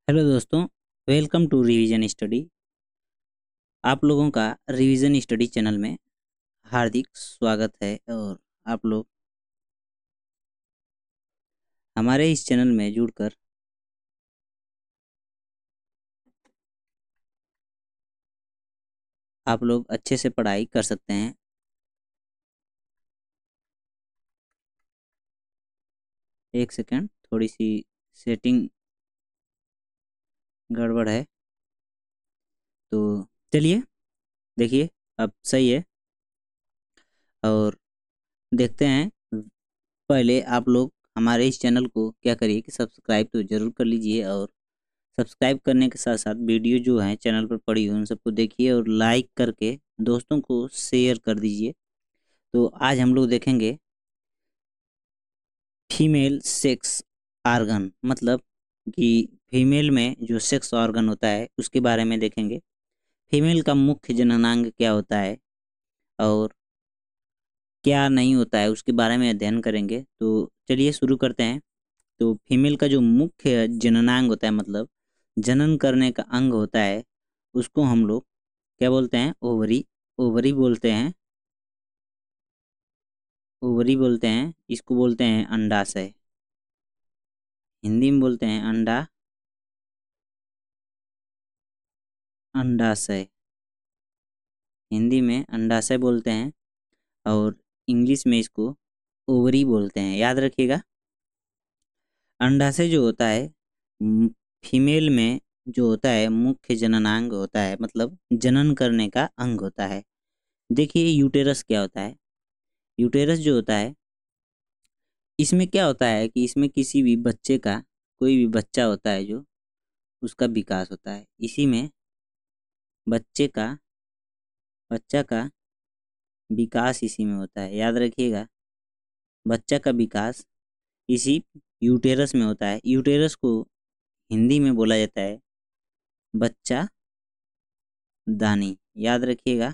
Hello दोस्तों, welcome to revision study. आप लोगों का रिवीजन स्टडी चैनल में हार्दिक स्वागत है। और आप लोग हमारे इस चैनल में जुड़कर आप लोग अच्छे से पढ़ाई कर सकते हैं। एक सेकंड, थोड़ी सी सेटिंग गड़बड़ है, तो चलिए देखिए अब सही है। और देखते हैं। पहले आप लोग हमारे इस चैनल को क्या करिए कि सब्सक्राइब तो ज़रूर कर लीजिए, और सब्सक्राइब करने के साथ साथ वीडियो जो है चैनल पर पड़ी हुई उन सबको देखिए और लाइक करके दोस्तों को शेयर कर दीजिए। तो आज हम लोग देखेंगे फीमेल सेक्स ऑर्गन, मतलब कि फीमेल में जो सेक्स ऑर्गन होता है उसके बारे में देखेंगे। फीमेल का मुख्य जननांग क्या होता है और क्या नहीं होता है उसके बारे में अध्ययन करेंगे। तो चलिए शुरू करते हैं। तो फीमेल का जो मुख्य जननांग होता है, मतलब जनन करने का अंग होता है, उसको हम लोग क्या बोलते हैं? ओवरी। ओवरी बोलते हैं। ओवरी बोलते हैं, इसको बोलते हैं अंडाशय। हिंदी में बोलते हैं अंडाशय। हिंदी में अंडाशय बोलते हैं और इंग्लिश में इसको ओवरी बोलते हैं। याद रखिएगा। अंडाशय जो होता है फीमेल में जो होता है मुख्य जननांग होता है, मतलब जनन करने का अंग होता है। देखिए यूटेरस क्या होता है। यूटेरस जो होता है, इसमें क्या होता है कि इसमें किसी भी बच्चे का, कोई भी बच्चा होता है जो उसका विकास होता है इसी में। बच्चे का बच्चा का विकास इसी में होता है। याद रखिएगा, बच्चा का विकास इसी यूटेरस में होता है। यूटेरस को हिंदी में बोला जाता है बच्चा दानी। याद रखिएगा,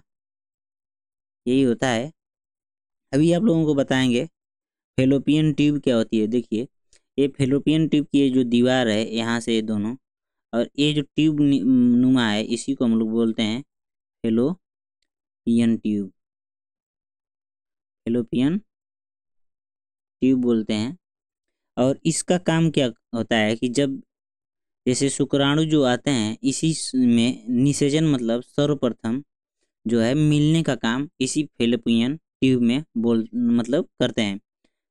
यही होता है। अभी आप लोगों को बताएंगे फेलोपियन ट्यूब क्या होती है। देखिए, ये फेलोपियन ट्यूब की ये जो दीवार है यहाँ से ये दोनों, और ये जो ट्यूब नुमा है इसी को हम लोग बोलते हैं फेलोपियन ट्यूब। फेलोपियन ट्यूब बोलते हैं। और इसका काम क्या होता है कि जब जैसे शुक्राणु जो आते हैं इसी में निषेचन, मतलब सर्वप्रथम जो है मिलने का काम इसी फेलोपियन ट्यूब में मतलब करते हैं।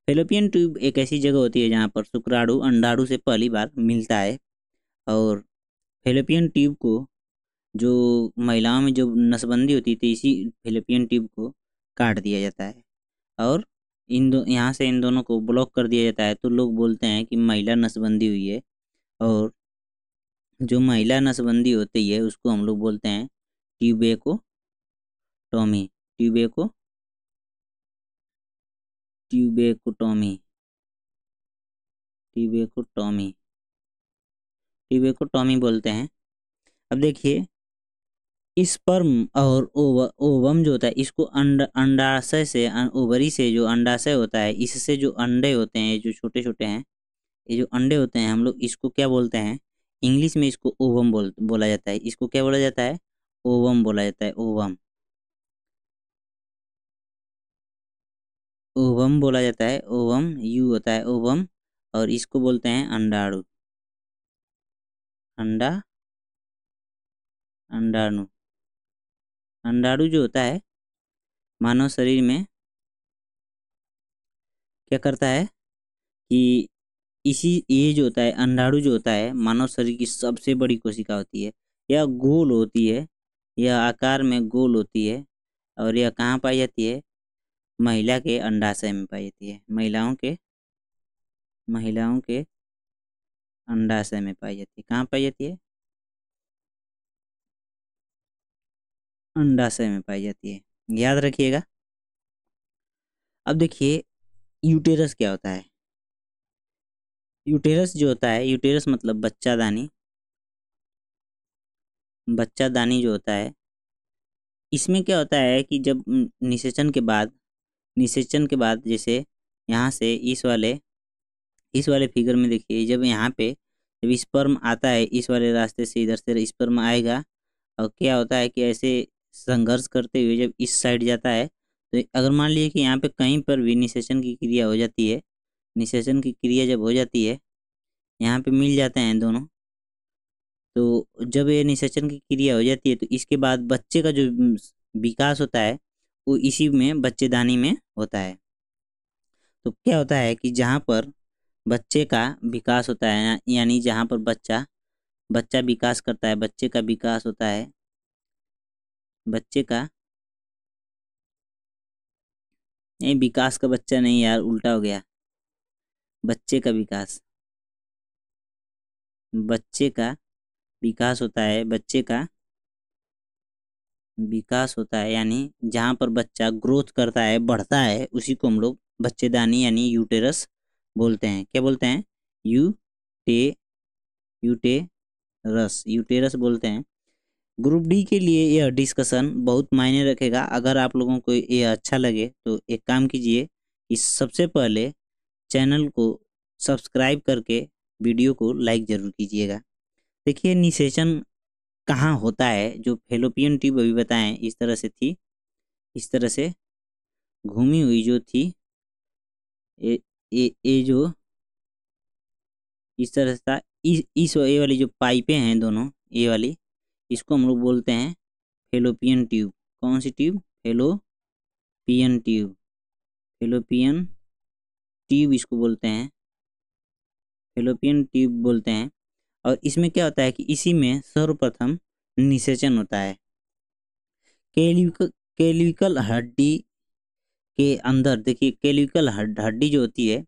फेलोपियन ट्यूब एक ऐसी जगह होती है जहाँ पर शुक्राणु अंडाणु से पहली बार मिलता है। और फेलोपियन ट्यूब को, जो महिलाओं में जो नसबंदी होती थी, इसी फेलोपियन ट्यूब को काट दिया जाता है और यहाँ से इन दोनों को ब्लॉक कर दिया जाता है। तो लोग बोलते हैं कि महिला नसबंदी हुई है। और जो महिला नसबंदी होती है उसको हम लोग बोलते हैं ट्यूबेकोटॉमी। ट्यूबेको ट्यूबेकोटॉमी ट्यूबेकोटॉमी ट्यूबेकोटॉमी बोलते हैं। अब देखिए, स्पर्म और ओवम जो होता है इसको अंडाशय से, ओवरी से जो अंडाशय होता है इससे जो अंडे होते हैं, जो छोटे छोटे हैं, ये जो अंडे होते हैं हम लोग इसको क्या बोलते हैं? इंग्लिश में इसको ओवम बोला जाता है। इसको क्या बोला जाता है? ओवम बोला जाता है। ओवम ओवम बोला जाता है। ओवम यू होता है ओवम। और इसको बोलते हैं अंडाणु। अंडा अंडाणु। अंडाणु जो होता है मानव शरीर में क्या करता है कि इसी, ये जो होता है अंडाणु जो होता है मानव शरीर की सबसे बड़ी कोशिका होती है। यह गोल होती है, यह आकार में गोल होती है। और यह कहाँ पाई जाती है? महिला के अंडाशय में पाई जाती है। महिलाओं के अंडाशय में पाई जाती है। कहाँ पाई जाती है? अंडाशय में पाई जाती है। याद रखिएगा। अब देखिए यूटेरस क्या होता है। यूटेरस जो होता है, यूटेरस मतलब बच्चादानी। बच्चादानी जो होता है, इसमें क्या होता है कि जब निषेचन के बाद जैसे यहाँ से इस वाले फिगर में देखिए, जब यहाँ पे जब स्पर्म आता है इस वाले रास्ते से, इधर से स्पर्म आएगा, और क्या होता है कि ऐसे संघर्ष करते हुए जब इस साइड जाता है, तो अगर मान लीजिए कि यहाँ पे कहीं पर भी निषेचन की क्रिया हो जाती है, निषेचन की क्रिया जब हो जाती है, यहाँ पे मिल जाते हैं दोनों, तो जब ये निषेचन की क्रिया हो जाती है तो इसके बाद बच्चे का जो विकास होता है वो इसी में बच्चेदानी में होता है। तो क्या होता है कि जहाँ पर बच्चे का विकास होता है, यानी जहाँ पर बच्चा बच्चा विकास करता है, बच्चे का विकास होता है, बच्चे का, नहीं विकास का बच्चा नहीं यार, उल्टा हो गया, बच्चे का विकास, बच्चे का विकास होता है, बच्चे का विकास होता है, यानी जहाँ पर बच्चा ग्रोथ करता है, बढ़ता है, उसी को हम लोग बच्चेदानी यानी यूटेरस बोलते हैं। क्या बोलते हैं? यूटे यूटेरस यूटेरस बोलते हैं। ग्रुप डी के लिए यह डिस्कशन बहुत मायने रखेगा। अगर आप लोगों को ये अच्छा लगे तो एक काम कीजिए कि सबसे पहले चैनल को सब्सक्राइब करके वीडियो को लाइक जरूर कीजिएगा। देखिए निषेचन कहाँ होता है, जो फेलोपियन ट्यूब अभी बताएं इस तरह से थी, इस तरह से घूमी हुई जो थी, ये जो इस तरह से था, इस ये वाली जो पाइपें हैं दोनों, ये वाली, इसको हम लोग बोलते हैं फेलोपियन ट्यूब। कौन सी tube? Fallopian tube, fallopian tube इसको बोलते हैं, फेलोपियन ट्यूब बोलते हैं। और इसमें क्या होता है कि इसी में सर्वप्रथम निषेचन होता है। केल्विकल हड्डी के अंदर, देखिए केल्विकल हड्डी जो होती है,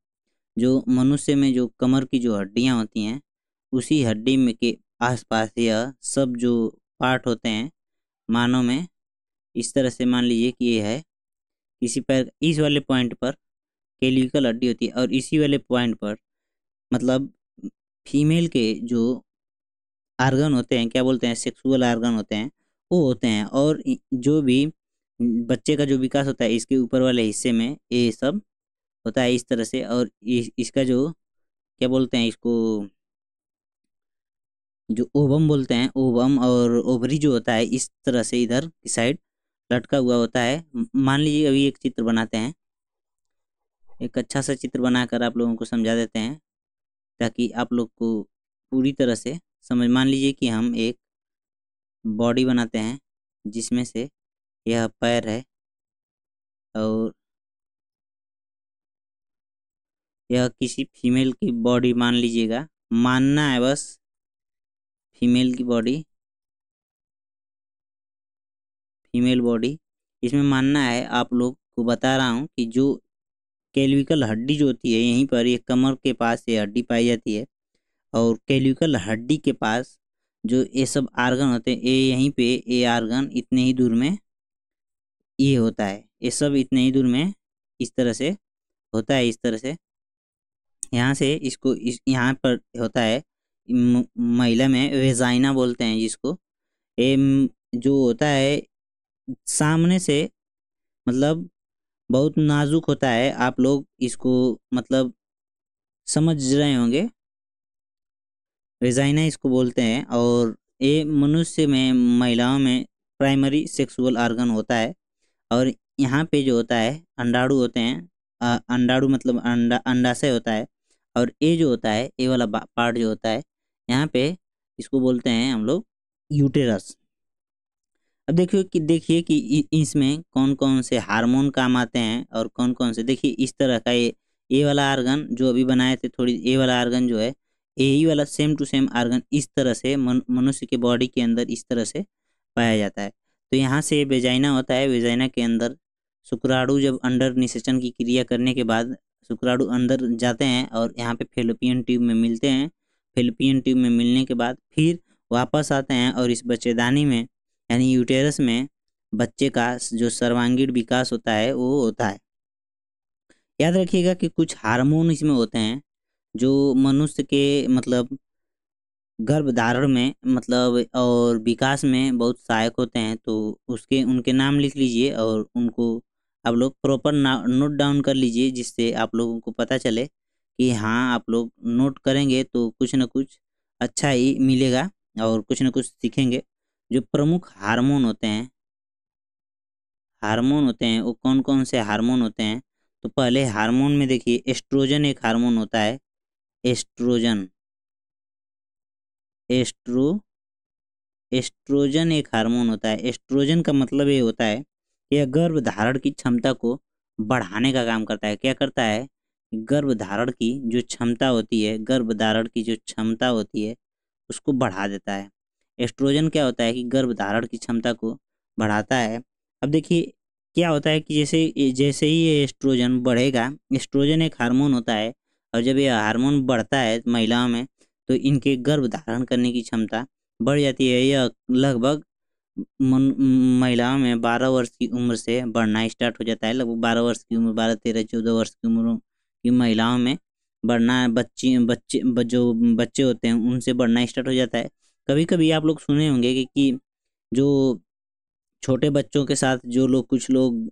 जो मनुष्य में जो कमर की जो हड्डियां होती हैं, उसी हड्डी में के आसपास यह सब जो पार्ट होते हैं मानव में, इस तरह से मान लीजिए कि ये है, किसी पर इस वाले पॉइंट पर केल्विकल हड्डी होती है, और इसी वाले पॉइंट पर मतलब फीमेल के जो आर्गन होते हैं, क्या बोलते हैं, सेक्सुअल आर्गन होते हैं, वो होते हैं। और जो भी बच्चे का जो विकास होता है, इसके ऊपर वाले हिस्से में ये सब होता है इस तरह से। और इसका जो क्या बोलते हैं, इसको जो ओवम बोलते हैं, ओवम और ओवरी जो होता है, इस तरह से इधर की साइड लटका हुआ होता है। मान लीजिए अभी एक चित्र बनाते हैं, एक अच्छा सा चित्र बनाकर आप लोगों को समझा देते हैं, ताकि आप लोग को पूरी तरह से समझ। मान लीजिए कि हम एक बॉडी बनाते हैं, जिसमें से यह पैर है, और यह किसी फीमेल की बॉडी मान लीजिएगा, मानना है बस, फीमेल की बॉडी, फीमेल बॉडी, इसमें मानना है। आप लोग को बता रहा हूँ कि जो केल्विकल हड्डी जो होती है, यहीं पर ये कमर के पास ये हड्डी पाई जाती है, और केल्विकल हड्डी के पास जो ये सब आर्गन होते हैं, ये यहीं पे ये आर्गन इतने ही दूर में ये होता है, ये सब इतने ही दूर में इस तरह से होता है, इस तरह से यहाँ से इसको यहाँ पर होता है। महिला में वेजाइना बोलते हैं जिसको। ये जो होता है सामने से, मतलब बहुत नाजुक होता है, आप लोग इसको मतलब समझ रहे होंगे, वेजाइना इसको बोलते हैं। और ये मनुष्य में, महिलाओं में प्राइमरी सेक्सुअल आर्गन होता है। और यहाँ पे जो होता है अंडाणु होते हैं, अंडाणु मतलब अंडाशय होता है। और ये जो होता है, ये वाला पार्ट जो होता है यहाँ पे, इसको बोलते हैं हम लोग यूटेरस। अब देखिए कि इसमें कौन कौन से हार्मोन काम आते हैं, और कौन कौन से, देखिए इस तरह का ये वाला आर्गन जो अभी बनाए थे, थोड़ी ये वाला आर्गन जो है, यही वाला सेम टू सेम आर्गन इस तरह से मनुष्य के बॉडी के अंदर इस तरह से पाया जाता है। तो यहाँ से वेजाइना होता है, वेजाइना के अंदर शुक्राणु जब अंडर निषेचन की क्रिया करने के बाद शुक्राणु अंदर जाते हैं, और यहाँ पे फेलोपियन ट्यूब में मिलते हैं। फेलोपियन ट्यूब में मिलने के बाद फिर वापस आते हैं, और इस बच्चेदानी में यानी यूटेरस में बच्चे का जो सर्वांगीण विकास होता है वो होता है। याद रखिएगा कि कुछ हार्मोन इसमें होते हैं जो मनुष्य के मतलब गर्भधारण में मतलब और विकास में बहुत सहायक होते हैं। तो उसके उनके नाम लिख लीजिए, और उनको आप लोग प्रॉपर नोट डाउन कर लीजिए, जिससे आप लोगों को पता चले कि हाँ, आप लोग नोट करेंगे तो कुछ न कुछ अच्छा ही मिलेगा और कुछ ना कुछ सीखेंगे। जो प्रमुख हार्मोन होते हैं वो कौन कौन से हार्मोन होते हैं? तो पहले हार्मोन में देखिए, एस्ट्रोजन एक हार्मोन होता है। एस्ट्रोजन एस्ट्रो एस्ट्रोजन एक हार्मोन होता है। एस्ट्रोजन का मतलब ये होता है कि यह गर्भ धारण की क्षमता को बढ़ाने का काम करता है। क्या करता है? गर्भ धारण की जो क्षमता होती है, गर्भ धारण की जो क्षमता होती है उसको बढ़ा देता है। एस्ट्रोजन क्या होता है कि गर्भ धारण की क्षमता को बढ़ाता है। अब देखिए क्या होता है कि जैसे जैसे ही ये एस्ट्रोजन बढ़ेगा, एस्ट्रोजन एक हार्मोन होता है, और जब ये हार्मोन बढ़ता है महिलाओं में तो इनके गर्भ धारण करने की क्षमता बढ़ जाती है। यह लगभग महिलाओं में 12 वर्ष की उम्र से बढ़ना स्टार्ट हो जाता है। लगभग 12 वर्ष की उम्र, 12, 13, 14 वर्ष की उम्र की महिलाओं में बढ़ना, जो बच्चे होते हैं उनसे बढ़ना स्टार्ट हो जाता है। कभी कभी आप लोग सुने होंगे कि जो छोटे बच्चों के साथ जो लोग, कुछ लोग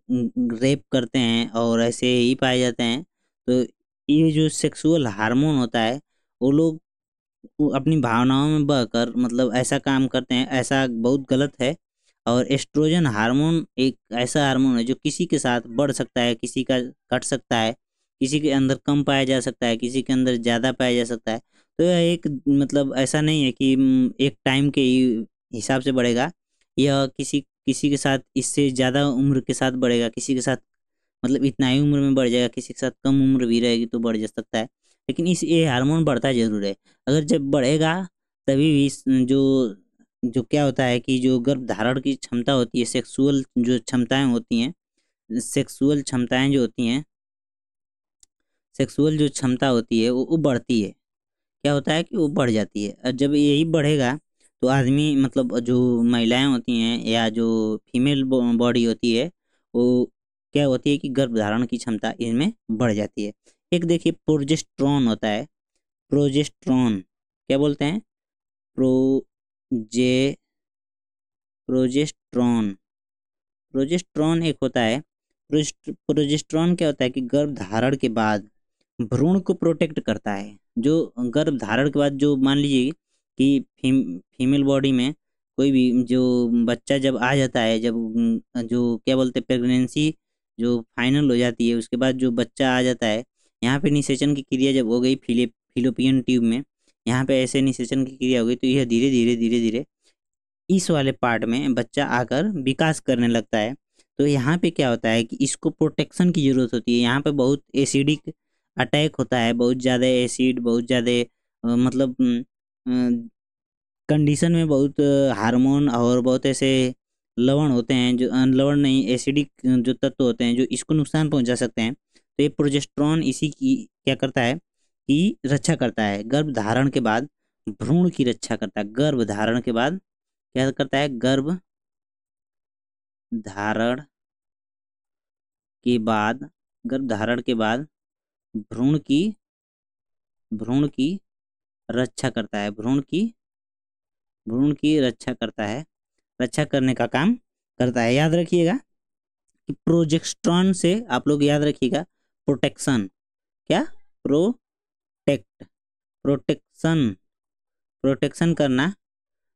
रेप करते हैं और ऐसे ही पाए जाते हैं। तो ये जो सेक्सुअल हार्मोन होता है, वो लोग वो अपनी भावनाओं में बहकर मतलब ऐसा काम करते हैं, ऐसा बहुत गलत है। और एस्ट्रोजन हार्मोन एक ऐसा हार्मोन है जो किसी के साथ बढ़ सकता है, किसी का घट सकता है, किसी के अंदर कम पाया जा सकता है, किसी के अंदर ज़्यादा पाया जा सकता है। तो यह एक मतलब ऐसा नहीं है कि एक टाइम के हिसाब से बढ़ेगा। यह किसी किसी के साथ इससे ज़्यादा उम्र के साथ बढ़ेगा, किसी के साथ मतलब इतना ही उम्र में बढ़ जाएगा, किसी के साथ कम उम्र भी रहेगी तो बढ़ जा सकता है। लेकिन इस ये हार्मोन बढ़ता जरूर है। अगर जब बढ़ेगा तभी भी जो जो क्या होता है कि जो गर्भ धारण की क्षमता होती है, सेक्सुअल जो क्षमताएं होती हैं, सेक्सुअल क्षमताएं जो होती हैं सेक्सुअल जो क्षमता होती है वो बढ़ती है। क्या होता है कि वो बढ़ जाती है। और जब यही बढ़ेगा तो आदमी मतलब जो महिलाएं होती हैं या जो फीमेल बॉडी होती है, वो क्या होती है कि गर्भ धारण की क्षमता इनमें बढ़ जाती है। एक देखिए प्रोजेस्ट्रॉन होता है। प्रोजेस्ट्रॉन क्या बोलते हैं? प्रोजे प्रोजेस्ट्रॉन प्रोजेस्ट्रॉन एक होता है। प्रोजेस्ट्रॉन क्या होता है कि गर्भ धारण के बाद भ्रूण को प्रोटेक्ट करता है। जो गर्भ धारण के बाद जो मान लीजिए कि फीमेल बॉडी में कोई भी जो बच्चा जब आ जाता है, जब जो क्या बोलते हैं प्रेगनेंसी जो फाइनल हो जाती है, उसके बाद जो बच्चा आ जाता है, यहाँ पे निषेचन की क्रिया जब हो गई फिलोपियन ट्यूब में, यहाँ पे ऐसे निषेचन की क्रिया हो गई तो यह धीरे धीरे धीरे धीरे इस वाले पार्ट में बच्चा आकर विकास करने लगता है। तो यहाँ पे क्या होता है कि इसको प्रोटेक्शन की जरूरत होती है। यहाँ पे बहुत एसिडिक अटैक होता है, बहुत ज़्यादा एसिड, बहुत ज़्यादा मतलब कंडीशन में बहुत हार्मोन और बहुत ऐसे लवण होते हैं, जो लवण नहीं, एसिडिक जो तत्व होते हैं जो इसको नुकसान पहुंचा सकते हैं। तो ये प्रोजेस्टेरॉन इसी की क्या करता है कि रक्षा करता है। गर्भ धारण के बाद भ्रूण की रक्षा करता है। गर्भ धारण के बाद क्या करता है? गर्भ धारण के बाद गर्भ धारण के बाद भ्रूण की भ्रूण की रक्षा करता है। भ्रूण की रक्षा करता है, रक्षा करने का काम करता है। याद रखिएगा कि प्रोजेस्टेरॉन से आप लोग याद रखिएगा प्रोटेक्शन। क्या? प्रोटेक्ट प्रोटेक्शन प्रोटेक्शन करना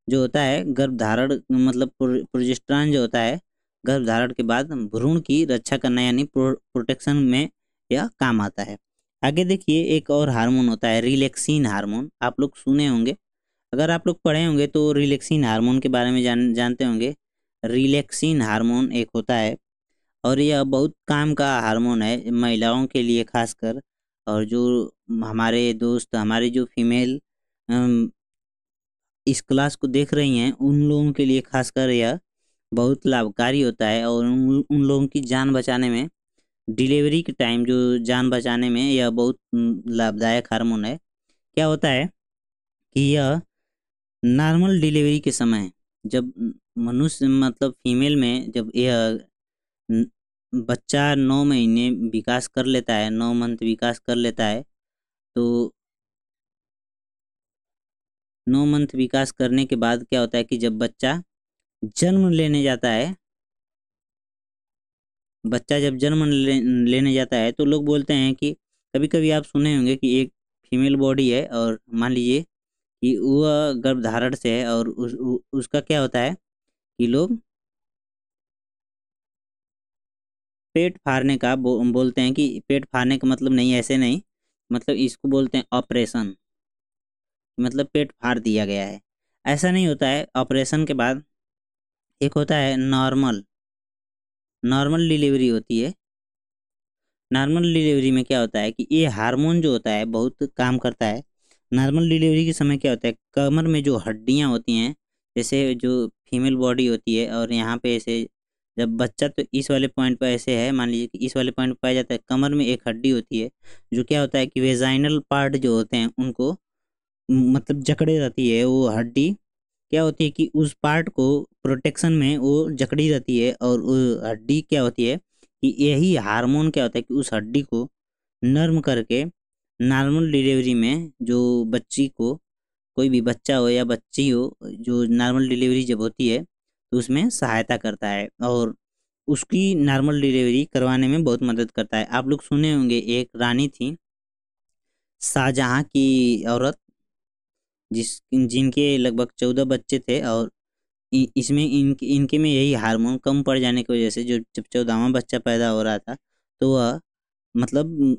जो होता है गर्भ धारण, मतलब प्रोजेस्टेरॉन जो होता है गर्भ धारण के बाद भ्रूण की रक्षा करना, यानी प्रोटेक्शन में यह काम आता है। आगे देखिए एक और हार्मोन होता है रिलैक्सिन हार्मोन। आप लोग सुने होंगे, अगर आप लोग पढ़े होंगे तो रिलैक्सिन हार्मोन के बारे में जानते होंगे। रिलैक्सिन हार्मोन एक होता है और यह बहुत काम का हार्मोन है महिलाओं के लिए खासकर। और जो हमारे दोस्त, हमारे जो फीमेल इस क्लास को देख रही हैं, उन लोगों के लिए खासकर यह बहुत लाभकारी होता है। और उन लोगों की जान बचाने में, डिलीवरी के टाइम जो जान बचाने में यह बहुत लाभदायक हार्मोन है। क्या होता है कि यह नॉर्मल डिलीवरी के समय जब मनुष्य मतलब फीमेल में जब यह न- बच्चा 9 महीने विकास कर लेता है, 9 मंथ विकास कर लेता है, तो 9 मंथ विकास करने के बाद क्या होता है कि जब जन्म लेने जाता है बच्चा जब लेने जाता है तो लोग बोलते हैं कि कभी कभी आप सुने होंगे कि एक फीमेल बॉडी है और मान लीजिए कि वह गर्भधारण से है और उसका क्या होता है कि लोग पेट फाड़ने का बोलते हैं कि पेट फाड़ने का मतलब नहीं, ऐसे नहीं, मतलब इसको बोलते हैं ऑपरेशन, मतलब पेट फाड़ दिया गया है। ऐसा नहीं होता है। ऑपरेशन के बाद एक होता है नॉर्मल, नॉर्मल डिलीवरी होती है। नॉर्मल डिलीवरी में क्या होता है कि ये हार्मोन जो होता है बहुत काम करता है। नॉर्मल डिलीवरी के समय क्या होता है, कमर में जो हड्डियां होती हैं, जैसे जो फीमेल बॉडी होती है और यहाँ पे ऐसे जब बच्चा, तो इस वाले पॉइंट पर ऐसे है, मान लीजिए कि इस वाले पॉइंट पर पाया जाता है, कमर में एक हड्डी होती है जो क्या होता है कि वेजाइनल पार्ट जो होते हैं उनको मतलब जकड़े रहती है। वो हड्डी क्या होती है कि उस पार्ट को प्रोटेक्शन में वो जकड़ी रहती है, और वो हड्डी क्या होती है कि यही हार्मोन क्या होता है कि उस हड्डी को नर्म करके नॉर्मल डिलीवरी में जो बच्ची को, कोई भी बच्चा हो या बच्ची हो, जो नॉर्मल डिलीवरी जब होती है तो उसमें सहायता करता है और उसकी नॉर्मल डिलीवरी करवाने में बहुत मदद करता है। आप लोग सुने होंगे, एक रानी थी शाहजहां की औरत, जिस जिनके लगभग 14 बच्चे थे, और इसमें इनके में यही हार्मोन कम पड़ जाने की वजह से जो जब 14वां बच्चा पैदा हो रहा था तो वह मतलब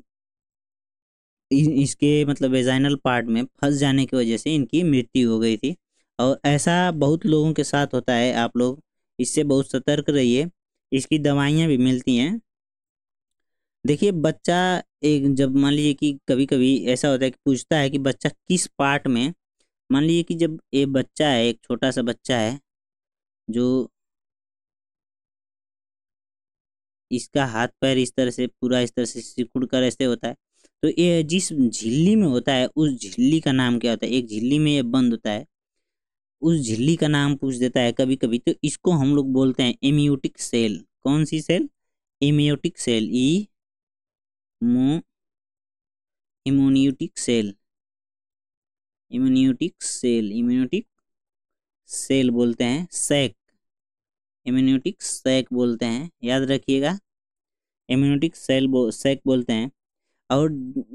इसके मतलब वेजाइनल पार्ट में फंस जाने की वजह से इनकी मृत्यु हो गई थी। और ऐसा बहुत लोगों के साथ होता है। आप लोग इससे बहुत सतर्क रहिए। इसकी दवाइयाँ भी मिलती हैं। देखिए बच्चा, एक जब मान लीजिए कि कभी कभी ऐसा होता है कि पूछता है कि बच्चा किस पार्ट में, मान लीजिए कि जब ये बच्चा है, एक छोटा सा बच्चा है जो इसका हाथ पैर इस तरह से पूरा इस तरह से सिकुड़ कर ऐसे होता है, तो ये जिस झिल्ली में होता है उस झिल्ली का नाम क्या होता है, एक झिल्ली में ये बंद होता है, उस झिल्ली का नाम पूछ देता है कभी कभी, तो इसको हम लोग बोलते हैं एमियोटिक सेल। कौन सी सेल? Amitotic cell. मो इम्यूनियोटिक सेल, इम्यूनियोटिक सेल, इम्यूनियोटिक सेल बोलते हैं, सैक, इम्यूनियोटिक सैक बोलते हैं, याद रखिएगा। इम्यूनियोटिक सैक बोलते हैं। और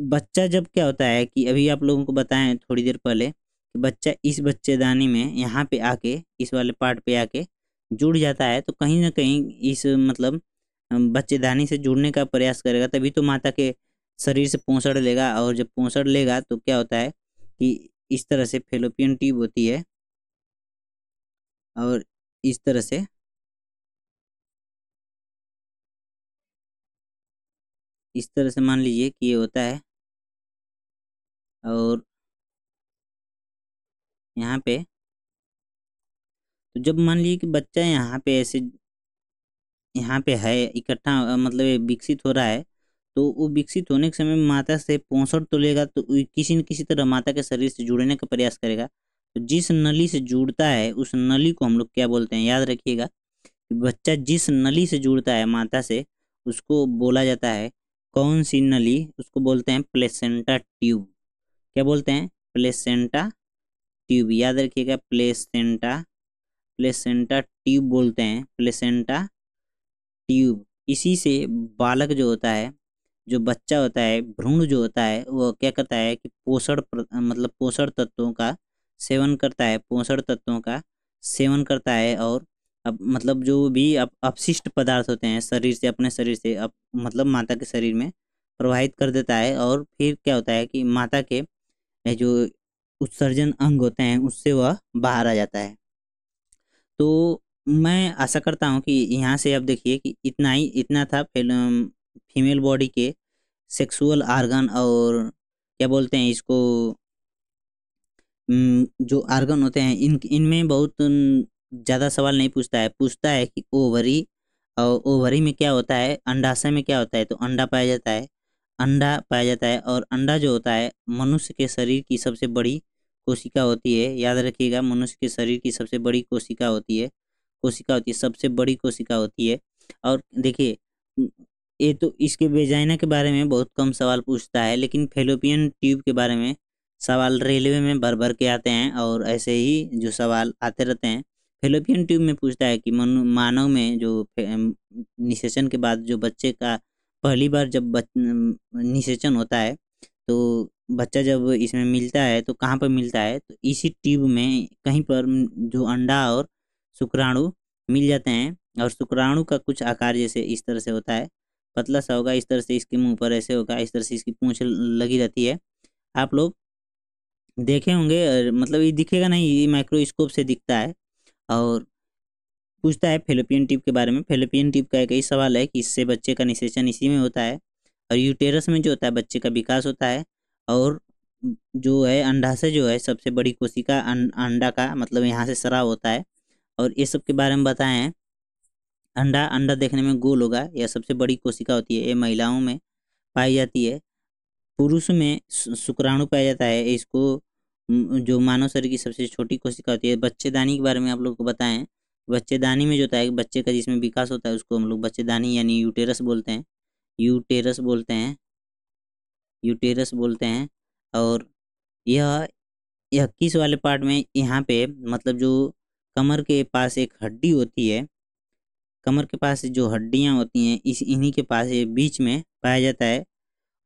बच्चा जब क्या होता है कि अभी आप लोगों को बताएं थोड़ी देर पहले कि बच्चा इस बच्चेदानी में यहाँ पे आके इस वाले पार्ट पे आके जुड़ जाता है, तो कहीं ना कहीं इस मतलब बच्चेदानी से जुड़ने का प्रयास करेगा, तभी तो माता के शरीर से पोंसड़ लेगा। और जब पोंसड़ लेगा तो क्या होता है कि इस तरह से फेलोपियन ट्यूब होती है, और इस तरह से मान लीजिए कि ये होता है। और यहाँ पे तो जब मान लीजिए कि बच्चा यहाँ पे ऐसे यहाँ पे है इकट्ठा, मतलब ये विकसित हो रहा है, तो वो विकसित होने के समय माता से पोंसड़ तो लेगा, तो वो किसी न किसी तरह माता के शरीर से जुड़ने का प्रयास करेगा। तो जिस नली से जुड़ता है उस नली को हम लोग क्या बोलते हैं, याद रखिएगा कि बच्चा जिस नली से जुड़ता है माता से, उसको बोला जाता है, कौन सी नली? उसको बोलते हैं प्लेसेंटा ट्यूब। क्या बोलते हैं? प्लेसेंटा ट्यूब, याद रखिएगा। प्लेसेंटा, प्लेसेंटा ट्यूब बोलते हैं, प्लेसेंटा ट्यूब। इसी से बालक जो होता है, जो बच्चा होता है, भ्रूण जो होता है, वो क्या करता है कि मतलब पोषण तत्वों का सेवन करता है, पोषण तत्वों का सेवन करता है। और अब मतलब जो भी अपशिष्ट पदार्थ होते हैं शरीर से, अपने शरीर से मतलब माता के शरीर में प्रवाहित कर देता है। और फिर क्या होता है कि माता के जो उत्सर्जन अंग होते हैं उससे वह बाहर आ जाता है। तो मैं आशा करता हूँ कि यहाँ से अब देखिए कि इतना था फीमेल बॉडी के सेक्सुअल आर्गन, और क्या बोलते हैं इसको, जो आर्गन होते हैं इनमें बहुत ज़्यादा सवाल नहीं पूछता है। पूछता है कि ओवरी, और ओवरी में क्या होता है, अंडाशय में क्या होता है, तो अंडा पाया जाता है, अंडा पाया जाता है। और अंडा जो होता है मनुष्य के शरीर की सबसे बड़ी कोशिका होती है, याद रखिएगा। मनुष्य के शरीर की सबसे बड़ी कोशिका होती है, सबसे बड़ी कोशिका होती है। और देखिए ये तो इसके वेजाइना के बारे में बहुत कम सवाल पूछता है, लेकिन फेलोपियन ट्यूब के बारे में सवाल रेलवे में भर भर के आते हैं, और ऐसे ही जो सवाल आते रहते हैं। फेलोपियन ट्यूब में पूछता है कि मानव में जो निषेचन के बाद जो बच्चे का पहली बार जब निषेचन होता है, तो बच्चा जब इसमें मिलता है तो कहाँ पर मिलता है, तो इसी ट्यूब में कहीं पर जो अंडा और शुक्राणु मिल जाते हैं। और शुक्राणु का कुछ आकार जैसे इस तरह से होता है, पतला सा होगा, इस तरह से इसके मुंह पर ऐसे होगा, इस तरह से इसकी पूंछ लगी रहती है। आप लोग देखे होंगे, मतलब ये दिखेगा नहीं, ये माइक्रोस्कोप से दिखता है। और पूछता है फेलोपियन ट्यूब के बारे में। फेलोपियन ट्यूब का एक ही सवाल है कि इससे बच्चे का निषेचन इसी में होता है। और यूटेरस में जो होता है बच्चे का विकास होता है। और जो है अंडाशय जो है सबसे बड़ी कोशिका अंडा का मतलब यहाँ से स्राव होता है। और ये सब के बारे में बताए हैं। अंडा अंडा देखने में गोल होगा, यह सबसे बड़ी कोशिका होती है, ये महिलाओं में पाई जाती है। पुरुष में शुक्राणु पाया जाता है, इसको जो मानव शरीर की सबसे छोटी कोशिका होती है। बच्चेदानी के बारे में आप लोग को बताएं। बच्चेदानी में जो होता है बच्चे का जिसमें विकास होता है उसको हम लोग बच्चेदानी यानी यूटेरस बोलते हैं। यूटेरस बोलते हैं, यूटेरस बोलते हैं। और यह यह किस वाले पार्ट में, यहाँ पे मतलब जो कमर के पास एक हड्डी होती है, कमर के पास जो हड्डियाँ होती हैं इन्हीं के पास ये बीच में पाया जाता है।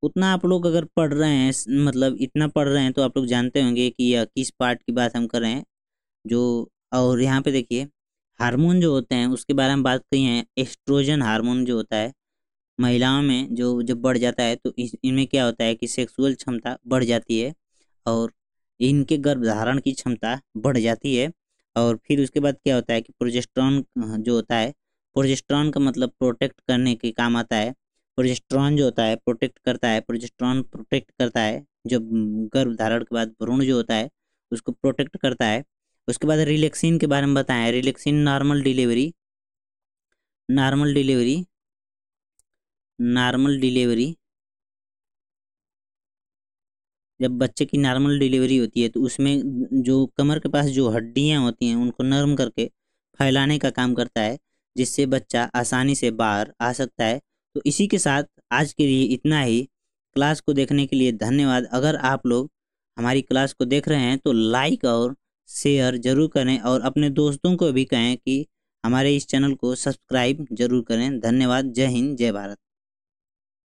उतना आप लोग अगर पढ़ रहे हैं, मतलब इतना पढ़ रहे हैं तो आप लोग जानते होंगे कि यह किस पार्ट की बात हम कर रहे हैं। जो और यहाँ पे देखिए हार्मोन जो होते हैं उसके बारे में बात की है। एस्ट्रोजन हार्मोन जो होता है महिलाओं में जो जब बढ़ जाता है तो इनमें क्या होता है कि सेक्सुअल क्षमता बढ़ जाती है और इनके गर्भधारण की क्षमता बढ़ जाती है। और फिर उसके बाद क्या होता है कि प्रोजेस्टेरॉन जो होता है, प्रोजेस्टेरॉन का मतलब प्रोटेक्ट करने के काम आता है। प्रोजेस्टेरॉन जो होता है प्रोटेक्ट करता है, प्रोजेस्टेरॉन प्रोटेक्ट करता है जब गर्भधारण के बाद भ्रूण जो होता है उसको प्रोटेक्ट करता है। उसके बाद रिलैक्सिन के बारे में बताएं। Relaxin normal delivery, normal delivery, normal delivery जब बच्चे की नॉर्मल डिलीवरी होती है तो उसमें जो कमर के पास जो हड्डियां होती हैं उनको नरम करके फैलाने का काम करता है, जिससे बच्चा आसानी से बाहर आ सकता है। तो इसी के साथ आज के लिए इतना ही। क्लास को देखने के लिए धन्यवाद। अगर आप लोग हमारी क्लास को देख रहे हैं तो लाइक और शेयर जरूर करें और अपने दोस्तों को भी कहें कि हमारे इस चैनल को सब्सक्राइब जरूर करें। धन्यवाद। जय हिंद, जय भारत।